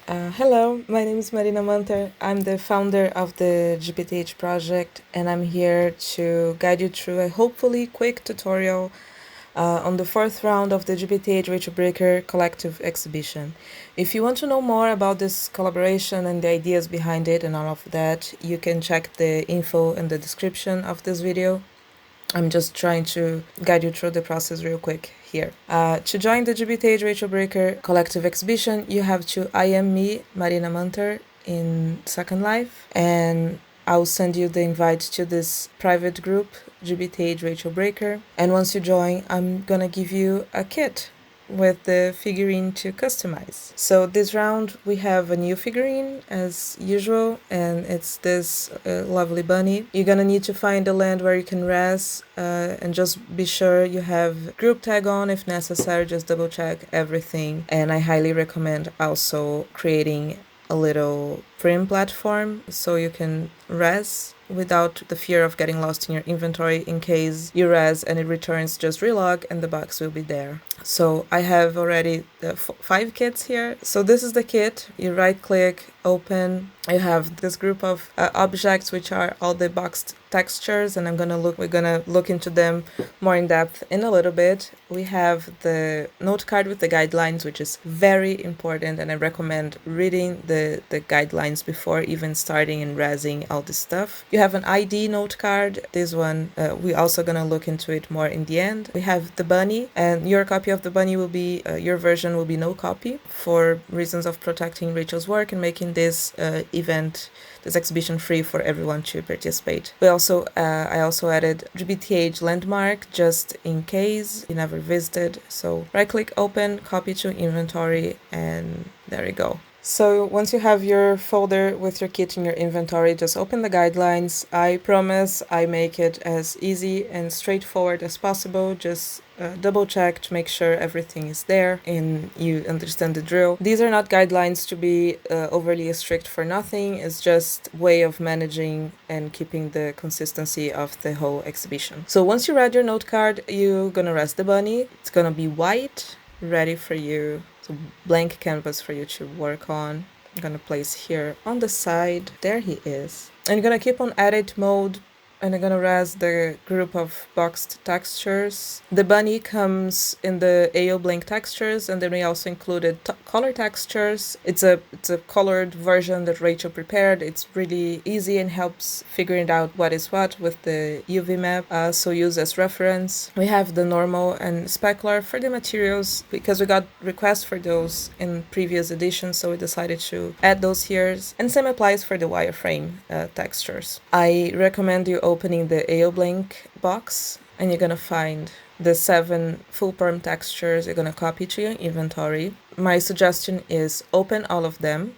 Hello, my name is Marina Manter. I'm the founder of the GBTH project, and I'm here to guide you through a hopefully quick tutorial on the fourth round of the GBTH Rachel Breaker collective exhibition. If you want to know more about this collaboration and the ideas behind it and all of that, you can check the info in the description of this video. I'm just trying to guide you through the process real quick here. To join the GBTH Rachel Breaker collective exhibition, you have to IM me, Marina Munter, in Second Life, and I'll send you the invite to this private group, GBTH Rachel Breaker. And once you join, I'm gonna give you a kit with the figurine to customize. So this round we have a new figurine as usual, and it's this lovely bunny. You're gonna need to find a land where you can res and just be sure you have group tag on if necessary. Just double check everything, and I highly recommend also creating a little frame platform so you can res without the fear of getting lost in your inventory. In case you res and it returns, just relog and the box will be there. So I have already 5 kits here. So this is the kit. You right click, open. You have this group of objects which are all the boxed textures, and we're gonna look into them more in depth in a little bit. We have the note card with the guidelines, which is very important, and I recommend reading the guidelines before even starting and resing all this stuff. You have an ID note card. This one we also gonna look into it more in the end. We have the bunny, and your copy of the bunny will be your version will be no copy for reasons of protecting Rachel's work and making this this exhibition free for everyone to participate. I also added GBTH landmark just in case you never visited. So right click, open, copy to inventory, and there you go. So once you have your folder with your kit in your inventory, just open the guidelines. I promise I make it as easy and straightforward as possible. Just double check to make sure everything is there and you understand the drill. These are not guidelines to be overly strict for nothing. It's just way of managing and keeping the consistency of the whole exhibition. So once you read your note card, you're gonna rest the bunny. It's gonna be white, ready for you. Blank canvas for you to work on. I'm gonna place here on the side. There he is. And you're gonna keep on edit mode, and I'm gonna res the group of boxed textures. The bunny comes in the AO blank textures, and then we also included color textures. It's a colored version that Rachel prepared. It's really easy and helps figuring out what is what with the UV map, so use as reference. We have the normal and specular for the materials because we got requests for those in previous editions, so we decided to add those here. And same applies for the wireframe textures. I recommend you opening the AO blank box, and you're gonna find the 7 full perm textures. You're gonna copy to your inventory. My suggestion is open all of them,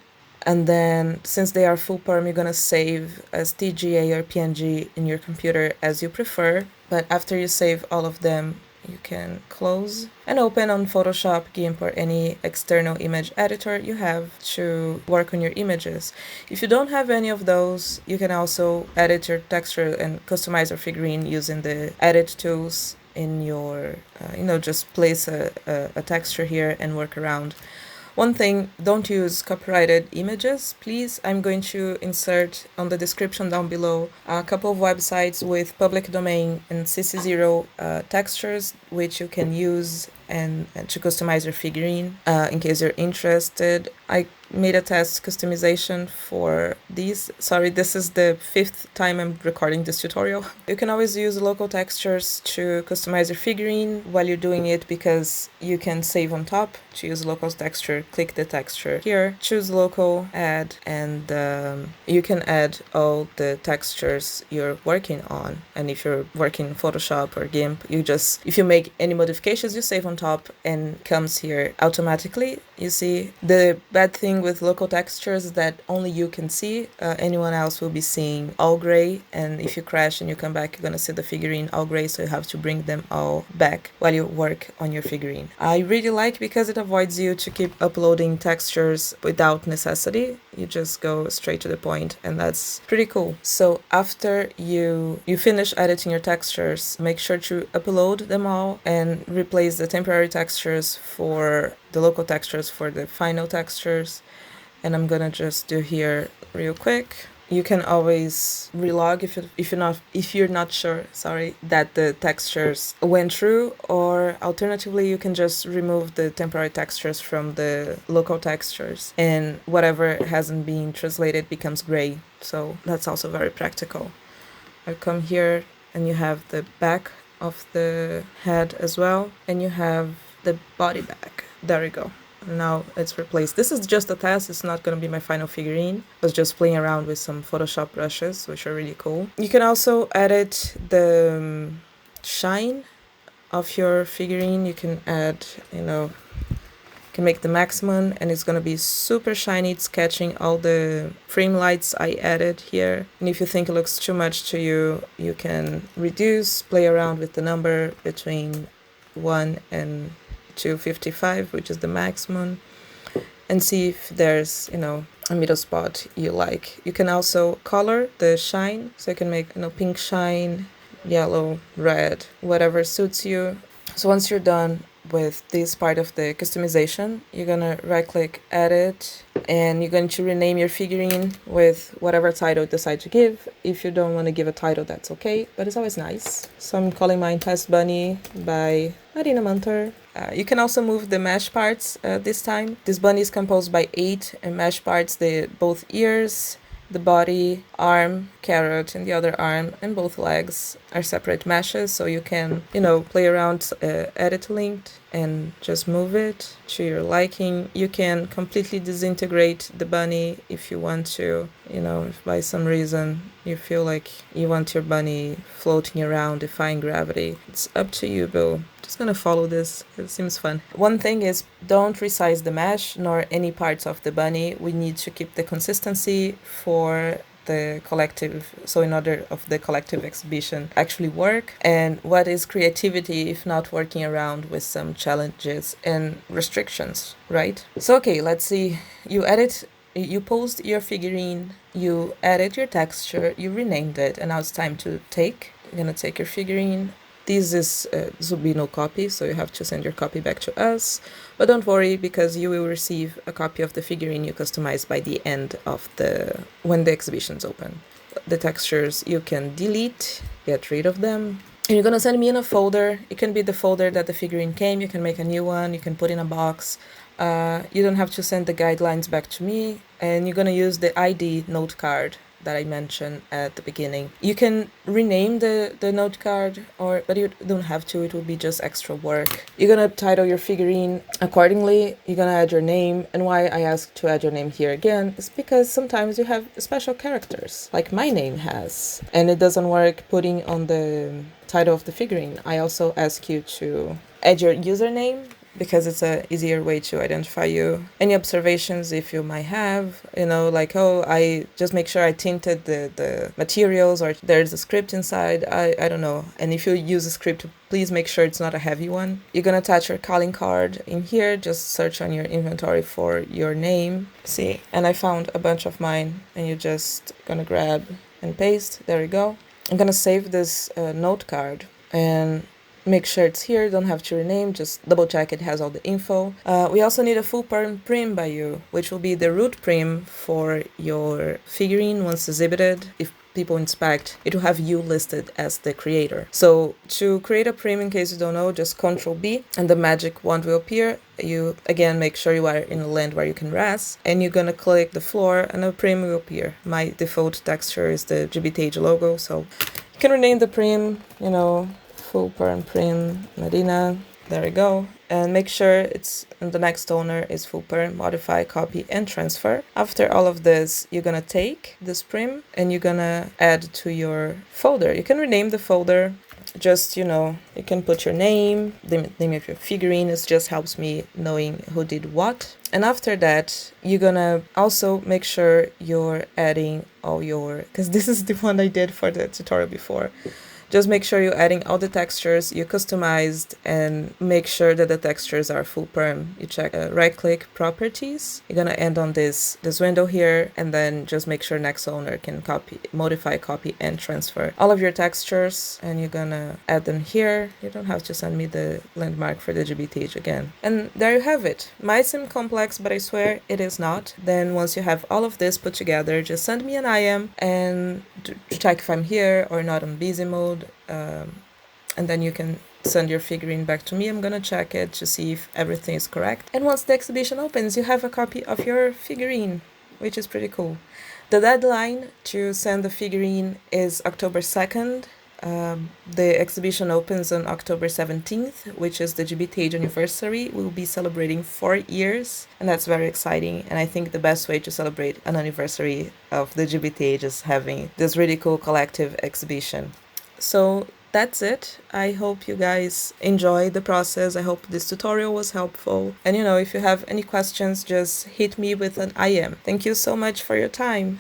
and then since they are full perm, you're gonna save as TGA or PNG in your computer as you prefer. But after you save all of them, you can close and open on Photoshop, GIMP, or any external image editor you have to work on your images. If you don't have any of those, you can also edit your texture and customize your figurine using the edit tools in your, just place a texture here and work around. One thing, don't use copyrighted images, please. I'm going to insert on the description down below a couple of websites with public domain and CC0 textures, which you can use and to customize your figurine in case you're interested. I made a test customization for these. Sorry, this is the 5th time I'm recording this tutorial. You can always use local textures to customize your figurine while you're doing it, because you can save on top. To use local texture, click the texture here, choose local, add, and you can add all the textures you're working on. And if you're working in Photoshop or GIMP, if you make any modifications, you save on top and comes here automatically. You see, the bad thing with local textures is that only you can see. Anyone else will be seeing all gray, and if you crash and you come back, you're gonna see the figurine all gray, so you have to bring them all back while you work on your figurine. I really like because it avoids you to keep uploading textures without necessity. You just go straight to the point, and that's pretty cool. So after you finish editing your textures, make sure to upload them all and replace the temporary textures for the local textures for the final textures. and I'm gonna just do here real quick. You can always relog if you're not sure, sorry, that the textures went through, or alternatively you can just remove the temporary textures from the local textures, and whatever hasn't been translated becomes gray. So that's also very practical. I come here and you have the back of the head as well, and you have the body back. There we go. Now it's replaced. This is just a test. It's not going to be my final figurine. I was just playing around with some Photoshop brushes, which are really cool. You can also edit the shine of your figurine. You can add, can make the maximum, and it's gonna be super shiny. It's catching all the frame lights I added here. And if you think it looks too much to you, you can reduce, play around with the number between 1 and 255, which is the maximum, and see if there's, a middle spot you like. You can also color the shine, so you can make, pink shine, yellow, red, whatever suits you. So once you're done with this part of the customization, you're gonna right click edit, and you're going to rename your figurine with whatever title you decide to give. If you don't want to give a title, that's okay, but it's always nice. So I'm calling mine Test Bunny by Marina Munter. You can also move the mesh parts this time. This bunny is composed by 8 mesh parts, both ears, the body, arm, carrot, and the other arm, and both legs are separate meshes, so you can, play around, edit linked, and just move it to your liking. You can completely disintegrate the bunny if you want to, if by some reason you feel like you want your bunny floating around, defying gravity. It's up to you, boo. Just gonna follow this. It seems fun. One thing is, don't resize the mesh nor any parts of the bunny. We need to keep the consistency for the collective, so in order of the collective exhibition actually work. And what is creativity if not working around with some challenges and restrictions, right? So okay, let's see. You posed your figurine, you added your texture, you renamed it, and now it's time to take. You're gonna take your figurine. This will be no copy, so you have to send your copy back to us. But don't worry, because you will receive a copy of the figurine you customized by the end of when the exhibition's open. The textures you can delete, get rid of them. And you're gonna send me in a folder. It can be the folder that the figurine came. You can make a new one. You can put in a box. You don't have to send the guidelines back to me. And you're gonna use the ID note card that I mentioned at the beginning. You can rename the note card, but you don't have to. It will be just extra work. You're gonna title your figurine accordingly. You're gonna add your name. And why I asked to add your name here again is because sometimes you have special characters, like my name has, and it doesn't work putting on the title of the figurine. I also ask you to add your username, because it's a easier way to identify you. Any observations if you might have, like, I just make sure I tinted the materials, or there's a script inside, I don't know. And if you use a script, please make sure it's not a heavy one. You're gonna attach your calling card in here, just search on your inventory for your name. See, and I found a bunch of mine, and you're just gonna grab and paste, there you go. I'm gonna save this note card, and make sure it's here, don't have to rename, just double check it has all the info. We also need a full prim by you, which will be the root prim for your figurine once exhibited. If people inspect, it will have you listed as the creator. So to create a prim, in case you don't know, just Ctrl B and the magic wand will appear. You again make sure you are in a land where you can rest, and you're gonna click the floor and a prim will appear. My default texture is the GBTH logo, so you can rename the prim, full prim Marina, there we go. And make sure it's the next owner is full prim, modify, copy, and transfer. After all of this, you're gonna take this prim and you're gonna add to your folder. You can rename the folder, just, you can put your name, the name of your figurine. It just helps me knowing who did what. And after that, you're gonna also make sure you're adding all because this is the one I did for the tutorial before. Just make sure you're adding all the textures you customized and make sure that the textures are full perm. You check right click properties. You're gonna end on this window here, and then just make sure next owner can modify, copy, and transfer all of your textures, and you're gonna add them here. You don't have to send me the landmark for the GBTH again. And there you have it. Might seem complex, but I swear it is not. Then once you have all of this put together, just send me an IM and check if I'm here or not on busy mode. And then you can send your figurine back to me. I'm gonna check it to see if everything is correct. And once the exhibition opens, you have a copy of your figurine, which is pretty cool. The deadline to send the figurine is October 2nd. The exhibition opens on October 17th, which is the GBTH anniversary. We'll be celebrating 4 years, and that's very exciting. And I think the best way to celebrate an anniversary of the GBTH is having this really cool collective exhibition. So that's it. I hope you guys enjoyed the process. I hope this tutorial was helpful. And if you have any questions, just hit me with an IM. Thank you so much for your time.